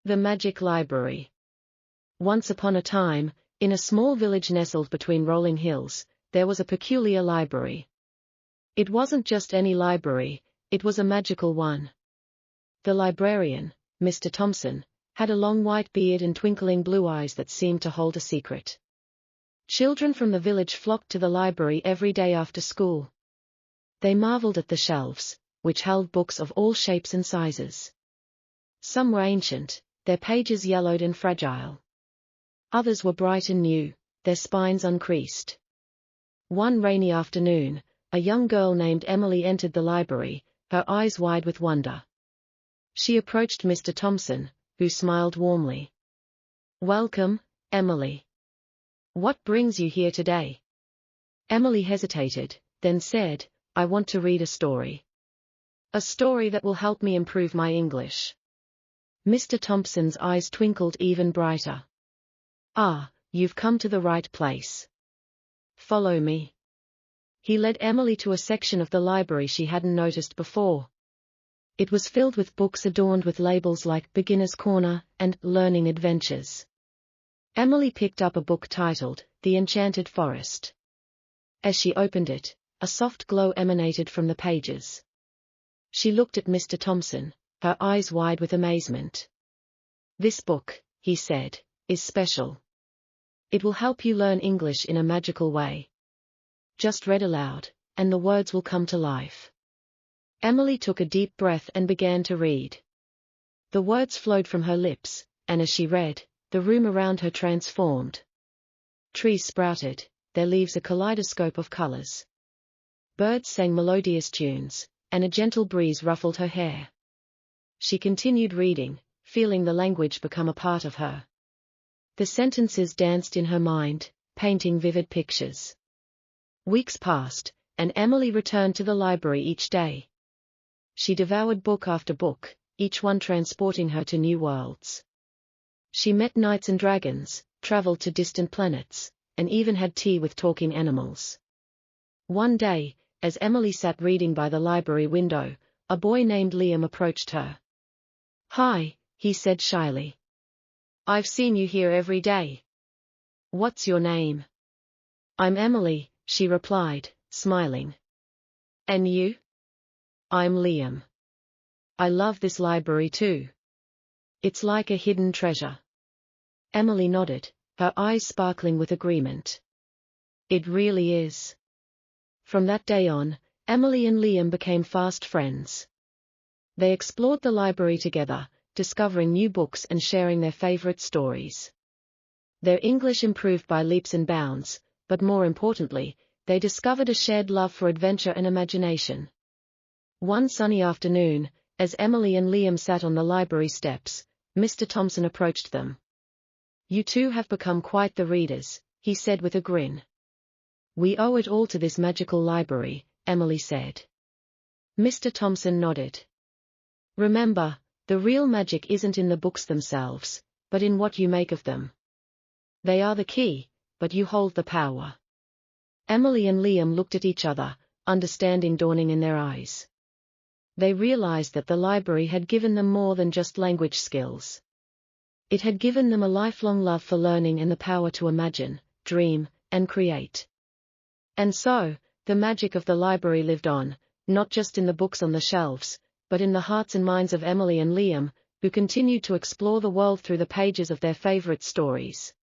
The Magic Library. Once upon a time, in a small village nestled between rolling hills, there was a peculiar library. It wasn't just any library, it was a magical one. The librarian, Mr. Thompson, had a long white beard and twinkling blue eyes that seemed to hold a secret. Children from the village flocked to the library every day after school. They marveled at the shelves, which held books of all shapes and sizes. Some were ancient, their pages yellowed and fragile. Others were bright and new, their spines uncreased. One rainy afternoon, a young girl named Emily entered the library, her eyes wide with wonder. She approached Mr. Thompson, who smiled warmly. "Welcome, Emily. What brings you here today?" Emily hesitated, then said, "I want to read a story. A story that will help me improve my English." Mr. Thompson's eyes twinkled even brighter. "Ah, you've come to the right place. Follow me." He led Emily to a section of the library she hadn't noticed before. It was filled with books adorned with labels like Beginner's Corner and Learning Adventures. Emily picked up a book titled The Enchanted Forest. As she opened it, a soft glow emanated from the pages. She looked at Mr. Thompson, her eyes wide with amazement. "This book," he said, "is special. It will help you learn English in a magical way. Just read aloud, and the words will come to life." Emily took a deep breath and began to read. The words flowed from her lips, and as she read, the room around her transformed. Trees sprouted, their leaves a kaleidoscope of colors. Birds sang melodious tunes, and a gentle breeze ruffled her hair. She continued reading, feeling the language become a part of her. The sentences danced in her mind, painting vivid pictures. Weeks passed, and Emily returned to the library each day. She devoured book after book, each one transporting her to new worlds. She met knights and dragons, traveled to distant planets, and even had tea with talking animals. One day, as Emily sat reading by the library window, a boy named Liam approached her. "Hi," he said shyly. "I've seen you here every day. What's your name?" "I'm Emily," she replied, smiling. "And you?" "I'm Liam. I love this library too. It's like a hidden treasure." Emily nodded, her eyes sparkling with agreement. "It really is." From that day on, Emily and Liam became fast friends. They explored the library together, discovering new books and sharing their favorite stories. Their English improved by leaps and bounds, but more importantly, they discovered a shared love for adventure and imagination. One sunny afternoon, as Emily and Liam sat on the library steps, Mr. Thompson approached them. "You two have become quite the readers," he said with a grin. "We owe it all to this magical library," Emily said. Mr. Thompson nodded. "Remember, the real magic isn't in the books themselves, but in what you make of them. They are the key, but you hold the power." Emily and Liam looked at each other, understanding dawning in their eyes. They realized that the library had given them more than just language skills. It had given them a lifelong love for learning and the power to imagine, dream, and create. And so, the magic of the library lived on, not just in the books on the shelves, but in the hearts and minds of Emily and Liam, who continued to explore the world through the pages of their favorite stories.